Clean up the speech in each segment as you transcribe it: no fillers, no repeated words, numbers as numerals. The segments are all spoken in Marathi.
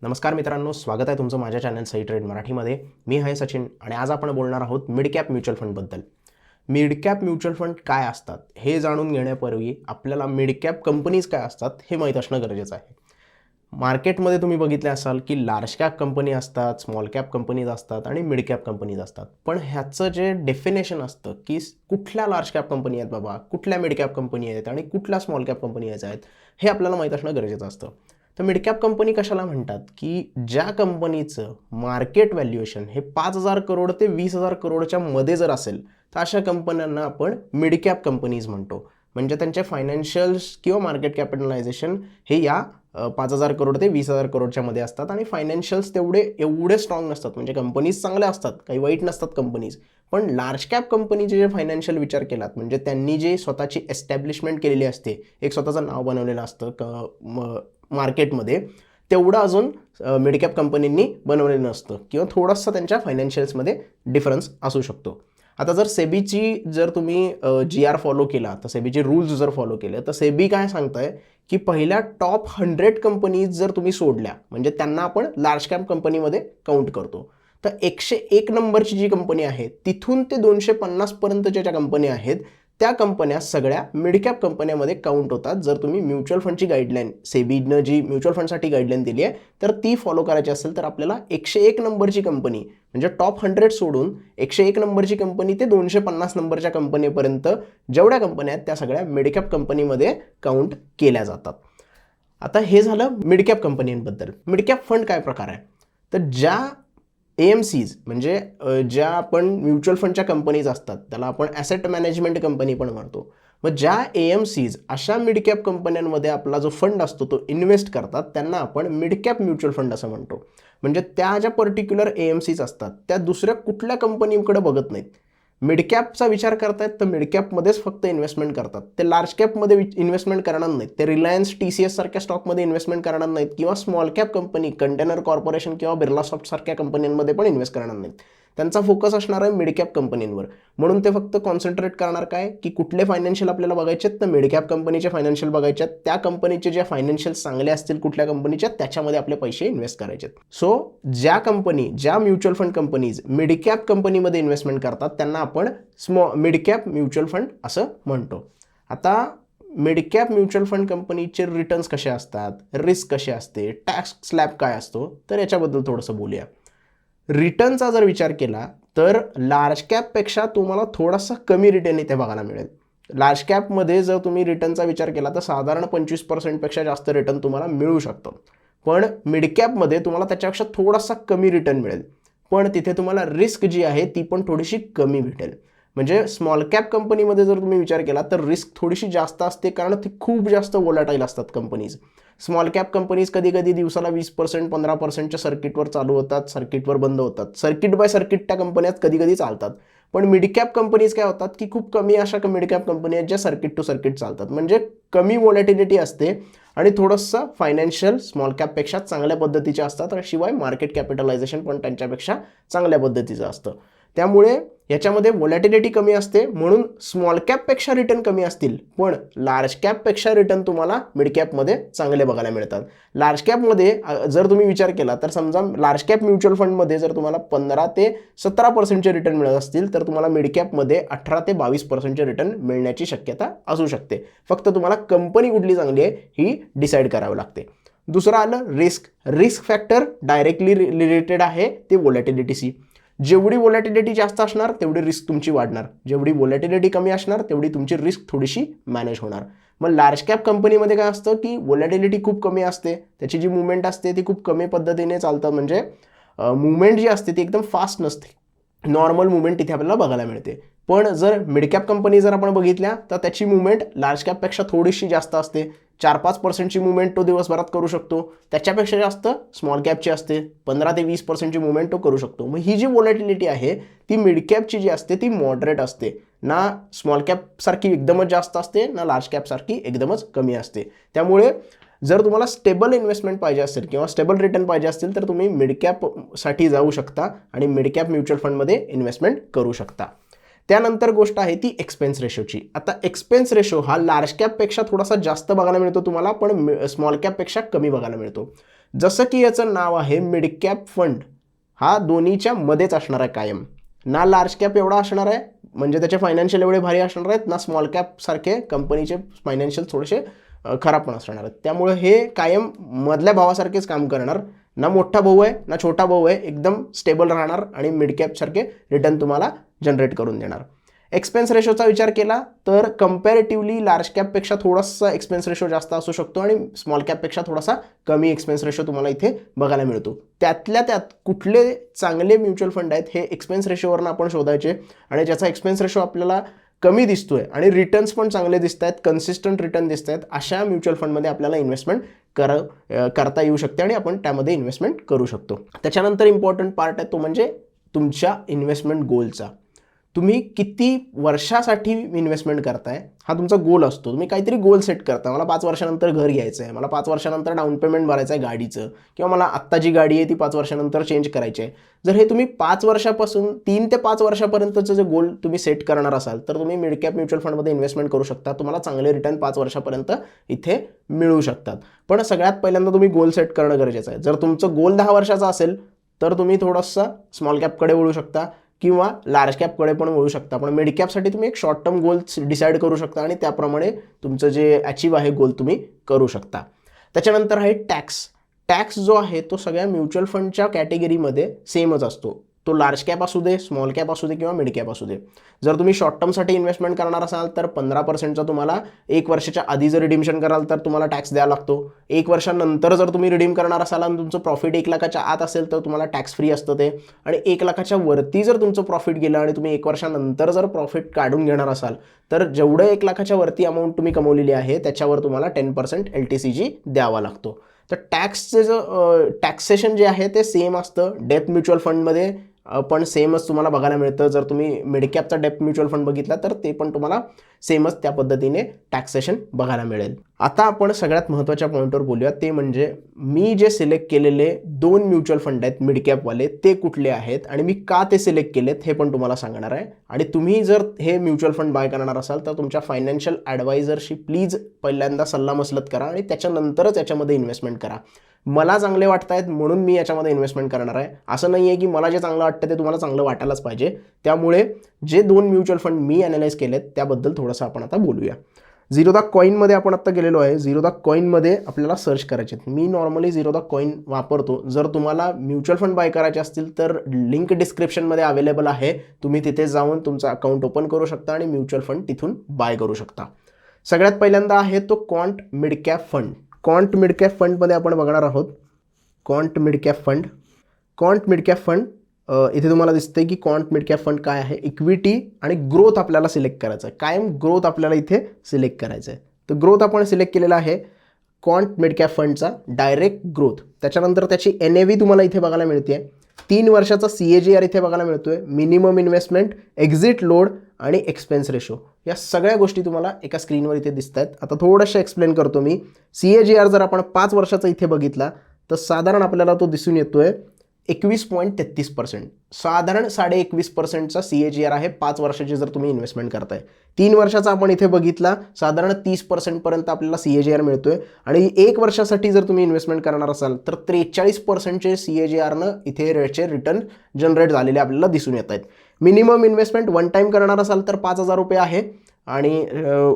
नमस्कार मित्रांनो, स्वागत आहे तुमचं माझ्या चॅनल सई ट्रेड मराठीमध्ये. मी आहे सचिन आणि आज आपण बोलणार आहोत मिड कॅप म्युच्युअल फंडबद्दल. मिड कॅप म्युच्युअल फंड काय असतात हे जाणून घेण्यापूर्वी आपल्याला मिड कॅप कंपनीज काय असतात हे माहीत असणं गरजेचं आहे. मार्केटमध्ये तुम्ही बघितले असाल की लार्ज कॅप कंपनी असतात, स्मॉल कॅप कंपनीज असतात आणि मिड कॅप कंपनीज असतात. पण ह्याचं जे डेफिनेशन असतं की कुठल्या लार्ज कॅप कंपनी आहेत बाबा, कुठल्या मिड कॅप कंपनी आहेत आणि कुठल्या स्मॉल कॅप कंपनी आहेत हे आपल्याला माहीत असणं गरजेचं असतं. तर मिड कॅप कंपनी कशाला म्हणतात की ज्या कंपनीचं मार्केट व्हॅल्युएशन हे 5,000 करोड ते 20,000 करोडच्या मध्ये जर असेल तर अशा कंपन्यांना आपण मिड कॅप कंपनीज म्हणतो. म्हणजे त्यांचे फायनान्शियल्स किंवा मार्केट कॅपिटलायझेशन हे या 5,000 करोड ते 20,000 करोडच्या मध्ये असतात आणि फायनान्शियल्स एवढे स्ट्रॉंग नसतात. म्हणजे कंपनीज चांगल्या असतात, काही वाईट नसतात कंपनीज, पण लार्ज कॅप कंपनीचे जे फायनान्शियल विचार केलात म्हणजे त्यांनी जे स्वतःची एस्टॅब्लिशमेंट केलेली असते, एक स्वतःचं नाव बनवलेलं असतं मार्केटमध्ये, तेवढं अजून मिड कॅप कंपनींनी बनवलेलं नसतं किंवा थोडंसं त्यांच्या फायनान्शियल्समध्ये डिफरन्स असू शकतो. आता जर सेबीची तुम्ही GR फॉलो केला, तर सेबीचे रूल्स जर फॉलो केले तर सेबी काय सांगताय की पहिल्या टॉप 100 कंपनीज जर तुम्ही सोडल्या म्हणजे त्यांना आपण लार्ज कॅप कंपनीमध्ये काउंट करतो. तर 101 नंबरची जी कंपनी आहे तिथून ते 250 पर्यंतच्या ज्या कंपन्या आहेत त्या कंपन्या सगळ्या मिड कॅप कंपन्यामध्ये काउंट होतात. जर तुम्ही म्युच्युअल फंडची गाईडलाईन, सेबीनं जी म्युच्युअल फंडसाठी गाईडलाईन दिली आहे तर ती फॉलो करायची असेल तर आपल्याला 101 नंबरची कंपनी म्हणजे टॉप 100 सोडून 101 नंबरची कंपनी ते 250 नंबरच्या कंपनीपर्यंत जेवढ्या कंपन्या आहेत त्या सगळ्या मिड कॅप कंपनीमध्ये काउंट केल्या जातात. आता हे झालं मिड कॅप कंपनींबद्दल. मिड कॅप फंड काय प्रकार आहे, तर ज्या AMCs म्हणजे ज्या आपण म्युच्युअल फंडच्या कंपनीज असतात त्याला आपण ॲसेट मॅनेजमेंट कंपनी पण म्हणतो. मग ज्या AMCs अशा मिड कॅप कंपन्यांमध्ये आपला जो फंड असतो तो इन्व्हेस्ट करतात त्यांना आपण मिड कॅप म्युच्युअल फंड असं म्हणतो. म्हणजे त्या ज्या पर्टिक्युलर AMCs असतात त्या दुसऱ्या कुठल्या कंपनीकडे बघत नाहीत. मिड कॅपचा विचार करतायत तर मिड कॅपमध्येच फक्त इन्व्हेस्टमेंट करतात. ते लार्ज कॅपमध्ये इन्व्हेस्टमेंट करणार नाहीत. ते रिलायन्स TCS सारख्या स्टॉकमध्ये इन्व्हेस्टमेंट करणार नाहीत किंवा small cap company container corporation किंवा बिर्ला सॉफ्ट सारख्या कंपन्यांमध्ये पण इन्व्हेस्ट करणार नाहीत. त्यांचा फोकस असणार आहे मिड कॅप कंपनींवर. म्हणून ते फक्त कॉन्सन्ट्रेट करणार काय की कुठले फायनान्शियल आपल्याला बघायचे आहेत तर मिड कॅप कंपनीचे फायनान्शियल बघायचे आहेत. त्या कंपनीचे जे फायनान्शियल चांगले असतील कुठल्या कंपनीच्या त्याच्यामध्ये आपले पैसे इन्व्हेस्ट करायचे आहेत. सो ज्या mutual fund companies mid cap कंपनीमध्ये इन्व्हेस्टमेंट करतात त्यांना आपण मिड कॅप म्युच्युअल फंड असं म्हणतो. आता मिड कॅप म्युच्युअल फंड कंपनीचे रिटर्न्स कसे असतात, रिस्क कशी असते, टॅक्स स्लॅब काय असतो, तर याच्याबद्दल थोडंसं बोलूया. रिटर्नचा जर विचार केला तर लार्ज कॅपपेक्षा तुम्हाला थोडासा कमी रिटर्न इथे बघायला मिळेल. लार्ज कॅपमध्ये जर तुम्ही रिटर्नचा विचार केला तर साधारण 25% जास्त रिटर्न तुम्हाला मिळू शकतं. पण मिड कॅपमध्ये तुम्हाला त्याच्यापेक्षा थोडासा कमी रिटर्न मिळेल, पण तिथे तुम्हाला रिस्क जी आहे ती पण थोडीशी कमी भेटेल. म्हणजे स्मॉल कॅप कंपनीमध्ये जर तुम्ही विचार केला तर रिस्क थोडीशी जास्त असते कारण ती खूप जास्त वोलाटाईल असतात कंपनीज. स्मॉल कॅप कंपनीज कधी कधी दिवसाला 20% 15%च्या सर्किटवर चालू होतात, सर्किटवर बंद होतात. सर्किट बाय सर्किट त्या कंपन्यात कधी कधी चालतात. पण मिड कॅप कंपनीज काय होतात की खूप कमी अशा मिड कॅप कंपनी आहेत ज्या सर्किट टू सर्किट चालतात. म्हणजे कमी व्हॉलॅटिलिटी असते आणि थोडंसं फायनान्शियल स्मॉल कॅपपेक्षा चांगल्या पद्धतीचे असतात आणि शिवाय मार्केट कॅपिटलायझेशन पण त्यांच्यापेक्षा चांगल्या पद्धतीचं असतं. त्यामुळे याच्यामध्ये व्हॉलॅटिलिटी कमी असते म्हणून स्मॉल कॅपपेक्षा रिटर्न कमी असतील, पण लार्ज कॅपपेक्षा रिटर्न तुम्हाला मिड कॅपमध्ये चांगले बघायला मिळतात. लार्ज कॅपमध्ये जर तुम्ही विचार केला तर समजा लार्ज कॅप म्युच्युअल फंडमध्ये जर तुम्हाला 15 ते 17% रिटर्न मिळत असतील तर तुम्हाला मिड कॅपमध्ये 18 ते 22% रिटर्न मिळण्याची शक्यता असू शकते. फक्त तुम्हाला कंपनी कुठली चांगली आहे ही डिसाईड करावी लागते. दुसरं आलं रिस्क फॅक्टर डायरेक्टली रिलेटेड आहे ते व्हॉलॅटिलिटीशी. जेवढी व्हॉलॅटिलिटी जास्त असणार तेवढी रिस्क तुमची वाढणार, जेवढी व्हॉलॅटिलिटी कमी असणार तेवढी तुमची रिस्क थोडीशी मॅनेज होणार. मग लार्ज कॅप कंपनीमध्ये काय असतं की व्हॉलॅटिलिटी खूप कमी असते, त्याची जी मुवमेंट असते ती खूप कमी पद्धतीने चालतं. म्हणजे मुवमेंट जी असते ती एकदम फास्ट नसते, नॉर्मल मुवमेंट तिथे आपल्याला बघायला मिळते. पण जर मिड कॅप कंपनी जर आपण बघितल्या तर त्याची मुवमेंट लार्ज कॅपपेक्षा थोडीशी जास्त असते. 4-5%ची मुवमेंट तो दिवसभरात करू शकतो, त्याच्यापेक्षा जास्त स्मॉल कॅपची असते. 15 ते 20%ची मुवमेंट तो करू शकतो. मग ही जी व्हॉलॅटिलिटी आहे ती मिड कॅपची जी असते ती मॉडरेट असते. ना स्मॉल कॅपसारखी एकदमच जास्त असते ना लार्ज कॅपसारखी एकदमच कमी असते. त्यामुळे जर तुम्हाला स्टेबल इन्व्हेस्टमेंट पाहिजे असेल किंवा स्टेबल रिटर्न पाहिजे असतील तर तुम्ही मिड कॅपसाठी जाऊ शकता आणि मिड कॅप म्युच्युअल फंडमध्ये इन्व्हेस्टमेंट करू शकता. त्यानंतर गोष्ट आहे ती एक्सपेन्स रेशोची. आता एक्सपेन्स रेशो हा लार्ज कॅपपेक्षा थोडासा जास्त बघायला मिळतो तुम्हाला, पण स्मॉल कॅपपेक्षा कमी बघायला मिळतो. जसं की याचं नाव आहे मिड कॅप फंड, हा दोन्हीच्या मध्येच असणार आहे कायम. ना लार्ज कॅप एवढा असणार आहे म्हणजे त्याचे फायनान्शियल एवढे भारी असणार आहेत, ना स्मॉल कॅप सारखे कंपनीचे फायनान्शियल थोडेसे खराब पण असणार आहेत. त्यामुळे हे कायम मधल्या भावासारखेच काम करणार. ना मोठा भाऊ आहे ना छोटा भाऊ आहे, एकदम स्टेबल राहणार आणि मिड कॅपसारखे रिटर्न तुम्हाला जनरेट करून देणार. एक्सपेन्स रेशोचा विचार केला तर कम्पॅरेटिव्हली लार्ज कॅपपेक्षा थोडासा एक्सपेन्स रेशो जास्त असू शकतो आणि स्मॉल कॅपपेक्षा थोडासा कमी एक्सपेन्स रेशो तुम्हाला इथे बघायला मिळतो. त्यातल्या त्यात कुठले चांगले म्युच्युअल फंड आहेत हे एक्सपेन्स रेशोवरून आपण शोधायचे आणि ज्याचा एक्सपेन्स रेशो आपल्याला कमी दिसतोय आणि रिटर्न्स पण चांगले दिसत आहेत, कन्सिस्टंट रिटर्न दिसत आहेत, अशा म्युच्युअल फंडमध्ये आपल्याला इन्व्हेस्टमेंट करता येऊ शकते आणि आपण त्यामध्ये इन्व्हेस्टमेंट करू शकतो. त्याच्यानंतर इम्पॉर्टंट पार्ट आहे तो म्हणजे तुमच्या इन्व्हेस्टमेंट गोलचा. तुम्ही किती वर्षासाठी इन्व्हेस्टमेंट करताय हा तुमचा गोल असतो. तुम्ही काहीतरी गोल सेट करता, मला 5 वर्षानंतर घर घ्यायचं आहे, मला 5 वर्षानंतर डाऊन पेमेंट भरायचं आहे गाडीचं, किंवा मला आत्ता जी गाडी आहे ती 5 वर्षानंतर चेंज करायची आहे. जर हे तुम्ही 5 वर्षापासून 3 ते 5 वर्षापर्यंतचं जे गोल तुम्ही सेट करणार असाल तर तुम्ही मिड कॅप म्युच्युअल फंडमध्ये इन्व्हेस्टमेंट करू शकता. तुम्हाला चांगले रिटर्न 5 वर्षापर्यंत इथे मिळू शकतात. पण सगळ्यात पहिल्यांदा तुम्ही गोल सेट करणं गरजेचं आहे. जर तुमचं गोल 10 वर्षाचा असेल तर तुम्ही थोडंसं स्मॉल कॅपकडे वळू शकता किंवा लार्ज कॅपकडे पण वळू शकता. पण मिड कॅपसाठी तुम्ही एक शॉर्ट टर्म गोल डिसाईड करू शकता आणि त्याप्रमाणे तुमचं जे अचीव आहे गोल तुम्ही करू शकता. त्याच्यानंतर आहे टॅक्स. टॅक्स जो आहे तो सगळ्या म्युच्युअल फंडच्या कॅटेगरीमध्ये सेमच असतो. तो लार्ज कॅप असू दे, स्मॉल कॅप असू दे किंवा मिड कॅप असू दे. जर तुम्ही शॉर्ट टर्मसाठी इन्व्हेस्टमेंट करणार असाल तर 15%चा तुम्हाला 1 वर्षाच्या आधी जर रिडीमशन कराल तर तुम्हाला टॅक्स द्यावा लागतो. 1 वर्षानंतर जर तुम्ही रिडीम करणार असाल आणि तुमचं प्रॉफिट 1 लाखाच्या आत असेल तर तुम्हाला टॅक्स फ्री असतं ते. आणि 1 लाखाच्या वरती जर तुमचं प्रॉफिट गेलं आणि तुम्ही 1 वर्षानंतर जर प्रॉफिट काढून घेणार असाल तर जेवढं 1 लाखाच्या वरती अमाऊंट तुम्ही कमवलेली आहे त्याच्यावर तुम्हाला 10% LTCG द्यावा लागतो. तर टॅक्सचे जो टॅक्सेशन जे आहे ते सेम असतं. डेप्थ म्युच्युअल फंडमध्ये पण सेमच तुम्हाला बघायला मिळतं. जर तुम्ही mid captcha depth mutual fund बघितला तर ते पण तुम्हाला सेमच त्या पद्धतीने टॅक्सेशन बघायला मिळेल. आता आपण सगळ्यात महत्त्वाच्या पॉईंटवर बोलूया, ते म्हणजे मी जे सिलेक्ट केलेले 2 म्युच्युअल फंड आहेत मिड कॅपवाले ते कुठले आहेत आणि मी का ते सिलेक्ट केलेत हे पण तुम्हाला सांगणार आहे. आणि तुम्ही जर हे म्युच्युअल फंड बाय करणार असाल तर तुमच्या फायनान्शियल ॲडवायझरशी प्लीज पहिल्यांदा सल्लामसलत करा आणि त्याच्यानंतरच याच्यामध्ये इन्व्हेस्टमेंट करा. मला चांगले वाटत आहेत म्हणून मी याच्यामध्ये इन्व्हेस्टमेंट करणार आहे, असं नाही आहे की मला जे चांगलं वाटतं ते तुम्हाला चांगलं वाटायलाच पाहिजे. त्यामुळे जे 2 म्युच्युअल फंड मी ॲनालाइज केलेत त्याबद्दल थोडंसं आपण आता बोलूया. झिरोधा कॉईनमध्ये आपण आत्ता गेलेलो आहे. झिरोधा कॉईनमध्ये आपल्याला सर्च करायचे आहेत. मी नॉर्मली झिरोधा कॉईन वापरतो. जर तुम्हाला म्युच्युअल फंड बाय करायचे असतील तर लिंक डिस्क्रिप्शनमध्ये अवेलेबल आहे. तुम्ही तिथे जाऊन तुमचं अकाउंट ओपन करू शकता आणि म्युच्युअल फंड तिथून बाय करू शकता. सगळ्यात पहिल्यांदा आहे तो quant mid cap fund. Quant mid cap फंडमध्ये आपण बघणार आहोत quant mid cap fund. Quant mid cap fund इथे तुम्हाला दिसतंय की क्वांट मिड कॅप फंड काय आहे. इक्विटी आणि ग्रोथ आपल्याला सिलेक्ट करायचं आहे. कायम ग्रोथ आपल्याला इथे सिलेक्ट करायचं आहे. तर ग्रोथ आपण सिलेक्ट केलेला आहे क्वांट मिड कॅप फंडचा डायरेक्ट ग्रोथ. त्याच्यानंतर त्याची NAV तुम्हाला इथे बघायला मिळते. 3 वर्षाचा CAGR इथे बघायला मिळतोय. मिनिमम इन्व्हेस्टमेंट, एक्झिट लोड आणि एक्सपेन्स रेशो, या सगळ्या गोष्टी तुम्हाला एका स्क्रीनवर इथे दिसत आहेत. आता थोडंसं एक्सप्लेन करतो मी. CAGR जर आपण 5 वर्षाचा इथे बघितला तर साधारण आपल्याला तो दिसून येतोय 21.33%. साधारण 21.5%चा CAGR आहे 5 वर्षाची जर तुम्ही इन्व्हेस्टमेंट करताय. 3 वर्षाचा आपण इथे बघितला साधारण 30% आपल्याला CAGR मिळतोय. आणि 1 वर्षासाठी जर तुम्ही इन्व्हेस्टमेंट करणार असाल तर 43%चे CAGRनं इथे रेटचे रिटर्न जनरेट झालेले आपल्याला दिसून येत आहेत. मिनिमम इन्व्हेस्टमेंट 1 टाईम करणार असाल तर 5,000 रुपये आहे आणि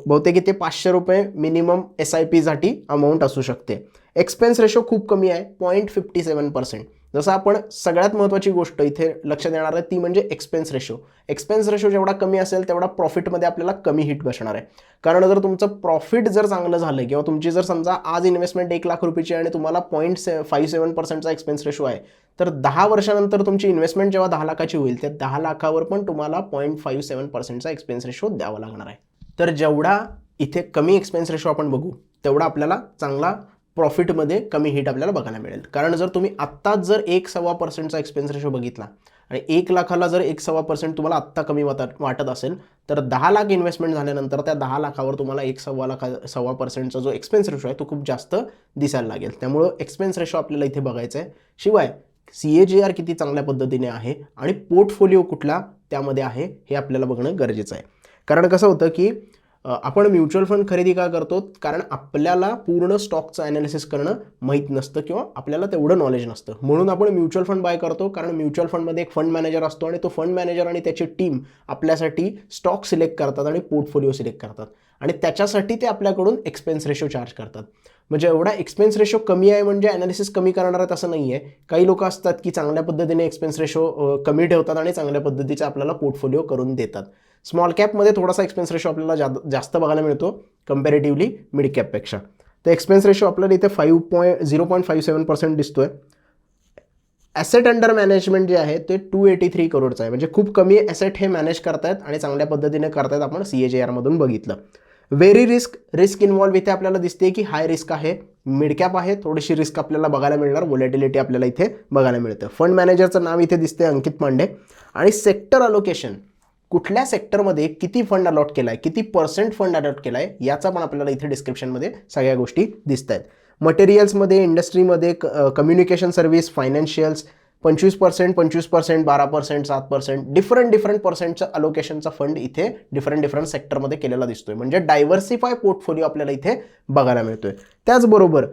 बहुतेक इथे 500 रुपये मिनिमम SIPसाठी अमाऊंट असू शकते. एक्सपेन्स रेशो खूप कमी आहे 0.57%. जसं आपण सगळ्यात महत्त्वाची गोष्ट इथे लक्ष देणार आहे ती म्हणजे एक्सपेन्स रेशो. एक्सपेन्स रेशो जेवढा कमी असेल तेवढा प्रॉफिटमध्ये आपल्याला कमी हिट बसणार आहे. कारण जर तुमचं प्रॉफिट जर चांगलं झालं किंवा तुमची जर समजा आज इन्व्हेस्टमेंट 1 लाख रुपयाची आणि तुम्हाला 0.57%चा एक्सपेन्स रेशो आहे तर 10 वर्षानंतर तुमची इन्व्हेस्टमेंट जेव्हा 10 लाखाची होईल त्या 10 लाखावर पण तुम्हाला 0.57%चा एक्सपेन्स रेशो द्यावा लागणार आहे. तर जेवढा इथे कमी एक्सपेन्स रेशो आपण बघू तेवढा आपल्याला चांगला प्रॉफिटमध्ये कमी हिट आपल्याला बघायला मिळेल. कारण जर तुम्ही आत्ताच जर 1.25%चा एक्सपेन्स रेशो बघितला आणि 1 लाखाला जर 1.25% तुम्हाला आत्ता कमी वाटत असेल तर 10 लाख इन्व्हेस्टमेंट झाल्यानंतर त्या 10 लाखावर तुम्हाला 1.25%चा जो एक्सपेन्स रेशो आहे तो खूप जास्त दिसायला लागेल. त्यामुळं एक्सपेन्स रेशो आपल्याला इथे बघायचा आहे. शिवाय CAGR किती चांगल्या पद्धतीने आहे आणि पोर्टफोलिओ कुठला त्यामध्ये आहे हे आपल्याला बघणं गरजेचं आहे. कारण कसं होतं की आपण म्युच्युअल फंड खरेदी का करतो, कारण आपल्याला पूर्ण स्टॉकचं ॲनालिसिस करणं माहीत नसतं किंवा आपल्याला तेवढं नॉलेज नसतं, म्हणून आपण म्युच्युअल फंड बाय करतो. कारण म्युच्युअल फंडमध्ये एक फंड मॅनेजर असतो आणि तो फंड मॅनेजर आणि त्याची टीम आपल्यासाठी स्टॉक सिलेक्ट करतात आणि पोर्टफोलिओ सिलेक्ट करतात आणि त्याच्यासाठी ते आपल्याकडून एक्सपेन्स रेशो चार्ज करतात. म्हणजे एवढा एक्सपेन्स रेशो कमी आहे म्हणजे ॲनालिसिस कमी करणार आहेत असं नाही आहे. काही लोक असतात की चांगल्या पद्धतीने एक्सपेन्स रेशो कमी ठेवतात आणि चांगल्या पद्धतीचा आपल्याला पोर्टफोलिओ करून देतात. स्मॉल कॅपमध्ये थोडासा एक्सपेन्स रेशो आपल्याला जास्त बघायला मिळतो कम्पॅरेटिव्हली मिड कॅपपेक्षा. तर एक्सपेन्स रेशो आपल्याला इथे 0.57% दिसतोय. ॲसेट अंडर मॅनेजमेंट जे आहे ते 283 करोडचं आहे, म्हणजे खूप कमी ॲसेट हे मॅनेज करतायत आणि चांगल्या पद्धतीने करतायत. आपण CAGR बघितलं. व्हेरी रिस्क इन्व्हॉल्व इथे आपल्याला दिसते की हाय रिस्क आहे. मिड कॅप आहे, थोडीशी रिस्क आपल्याला बघायला मिळणार, व्हॉलॅटिलिटी आपल्याला इथे बघायला मिळतं. फंड मॅनेजरचं नाव इथे दिसते अंकित पांडे. आणि सेक्टर अलोकेशन, कुठल्या सेक्टरमध्ये किती फंड अलॉट केला आहे, किती % फंड अलॉट केला आहे, याचा पण आपल्याला इथे डिस्क्रिप्शनमध्ये सगळ्या गोष्टी दिसत आहेत. मटेरियल्समध्ये, इंडस्ट्रीमध्ये, communication service, financials 25%, 12%, 12%, 7%, different पर्सेंटचं अलोकेशनचा fund इथे डिफरंट सेक्टरमध्ये केलेला दिसतोय. म्हणजे डायव्हर्सिफाय पोर्टफोलिओ आपल्याला इथे बघायला मिळतोय. त्याचबरोबर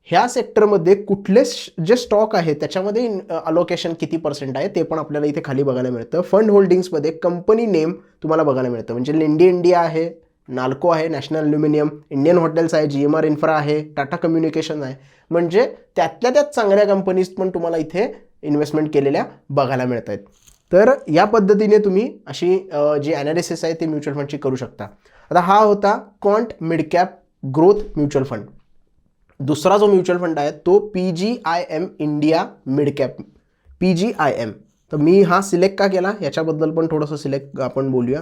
ह्या सेक्टरमध्ये कुठले जे स्टॉक आहे त्याच्यामध्ये अलोकेशन किती % आहे ते पण आपल्याला इथे खाली बघायला मिळतं. फंड होल्डिंग्समध्ये कंपनी नेम तुम्हाला बघायला मिळतं, म्हणजे लेंडी इंडिया आहे, नाल्को आहे, नॅशनल ॲल्युमिनियम, इंडियन हॉटेल्स आहे, GMR इन्फ्रा आहे, टाटा कम्युनिकेशन आहे. म्हणजे त्यातल्या त्यात चांगल्या कंपनीज पण तुम्हाला इथे इन्व्हेस्टमेंट केलेल्या बघायला मिळत आहेत. तर या पद्धतीने तुम्ही अशी जी ॲनालिसिस आहे ती म्युच्युअल फंडची करू शकता. आता हा होता quant mid cap growth mutual fund. दुसरा जो म्युच्युअल फंड आहे तो PGIM India mid cap, PGIM. तर मी हा सिलेक्ट का केला याच्याबद्दल पण थोडंसं सिलेक्ट आपण बोलूया.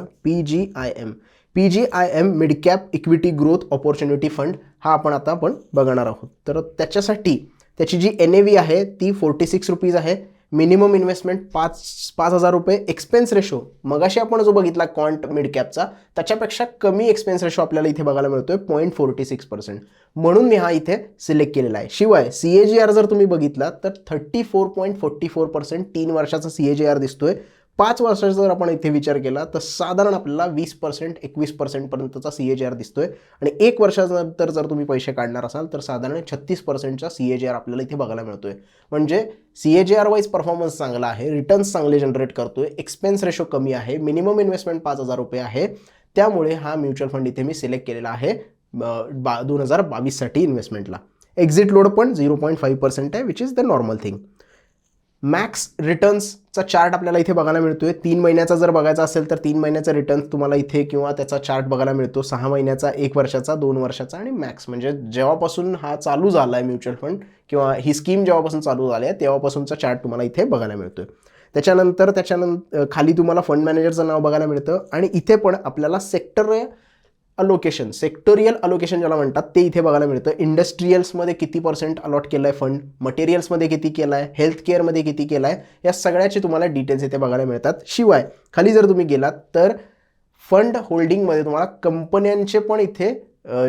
PGIM mid cap equity growth opportunity fund हा आपण बघणार आहोत. तर त्याच्यासाठी त्याची जी NAV आहे ती 46 रुपीज आहे. मिनिमम इन्व्हेस्टमेंट 5,000 रुपये. एक्सपेन्स रेशो मगाशी आपण जो बघितला क्वांट मिड कॅपचा त्याच्यापेक्षा कमी एक्सपेन्स रेशो आपल्याला इथे बघायला मिळतोय 0.46%. म्हणून मी हा इथे सिलेक्ट केलेला आहे. शिवाय CAGR जर तुम्ही बघितला तर 34.44% 3 वर्षाचा CAGR दिसतोय. 5 वर्षाचा जर आपण इथे विचार केला तर साधारण आपल्याला 20% 21% पर्यंतचा CAGR दिसतोय. आणि 1 वर्षानंतर जर तुम्ही पैसे काढणार असाल तर साधारण 36%चा CAGR आपल्याला इथे बघायला मिळतोय. म्हणजे CAGR वाईज परफॉर्मन्स चांगला आहे, रिटर्न्स चांगले जनरेट करतोय, एक्सपेन्स रेशो कमी आहे, मिनिमम इन्व्हेस्टमेंट 5,000 रुपये आहे. त्यामुळे हा म्युच्युअल फंड इथे मी सिलेक्ट केलेला आहे 2022साठी इन्व्हेस्टमेंटला. एक्झिट लोड पण 0.5% आहे, which is the normal thing. Max रिटर्न्सचा चार्ट आपल्याला इथे बघायला मिळतोय. 3 महिन्याचा जर बघायचा असेल तर 3 महिन्याचा रिटर्न्स तुम्हाला इथे किंवा त्याचा चार्ट बघायला मिळतो. 6 महिन्याचा, 1 वर्षाचा, 2 वर्षाचा आणि मॅक्स म्हणजे जेव्हापासून हा चालू झाला आहे म्युच्युअल फंड किंवा ही स्कीम जेव्हापासून चालू झाली आहे तेव्हापासूनचा चार्ट तुम्हाला इथे बघायला मिळतोय. त्याच्यानंतर खाली तुम्हाला फंड मॅनेजरचं नाव बघायला मिळतं आणि इथे पण आपल्याला सेक्टोरियल अलोकेशन ज्याला म्हणतात ते इथे बघायला मिळतं. इंडस्ट्रियल्समध्ये किती % अलॉट केलं आहे फंड, मटेरियल्समध्ये किती केलं आहे, हेल्थ केअरमध्ये किती केलं आहे, या सगळ्याचे तुम्हाला डिटेल्स इथे बघायला मिळतात. शिवाय खाली जर तुम्ही गेलात तर फंड होल्डिंगमध्ये तुम्हाला कंपन्यांचे पण इथे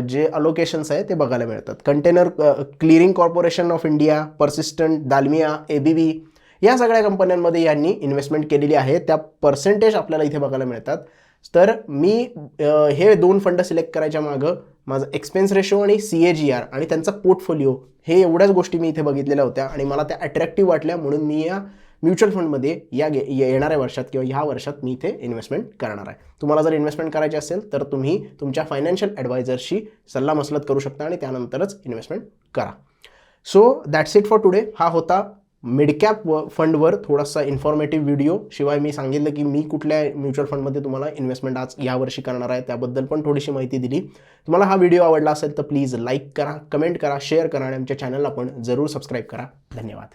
जे अलोकेशन्स आहे ते बघायला मिळतात. Container Clearing Corporation of India, Persistent, Dalmia, ABB या सगळ्या कंपन्यांमध्ये यांनी इन्व्हेस्टमेंट केलेली आहे. त्या पर्सेंटेज आपल्याला इथे बघायला मिळतात. तर मी हे 2 फंड सिलेक्ट करायच्या मागं माझं एक्सपेन्स रेशो आणि CAGR आणि त्यांचा पोर्टफोलिओ हे एवढ्याच गोष्टी मी इथे बघितलेल्या होत्या आणि मला त्या अट्रॅक्टिव्ह वाटल्या, म्हणून मी या म्युच्युअल फंडमध्ये येणाऱ्या वर्षात किंवा ह्या वर्षात मी इथे इन्व्हेस्टमेंट करणार आहे. तुम्हाला जर इन्व्हेस्टमेंट करायची असेल तर तुम्ही तुमच्या फायनान्शियल ॲडवायझरशी सल्लामसलत करू शकता आणि त्यानंतरच इन्व्हेस्टमेंट करा. So that's it for today. हा होता मिडकॅप फंडवर थोडासा इन्फॉर्मेटिव्ह व्हिडिओ. शिवाय मी सांगितलं की मी कुठल्या म्युच्युअल फंडमध्ये तुम्हाला इन्व्हेस्टमेंट आज यावर्षी करणार आहे त्याबद्दल पण थोडीशी माहिती दिली. तुम्हाला हा व्हिडिओ आवडला असेल तर प्लीज लाईक करा, कमेंट करा, शेअर करा आणि आमच्या चॅनलला पण जरूर सबस्क्राईब करा. धन्यवाद.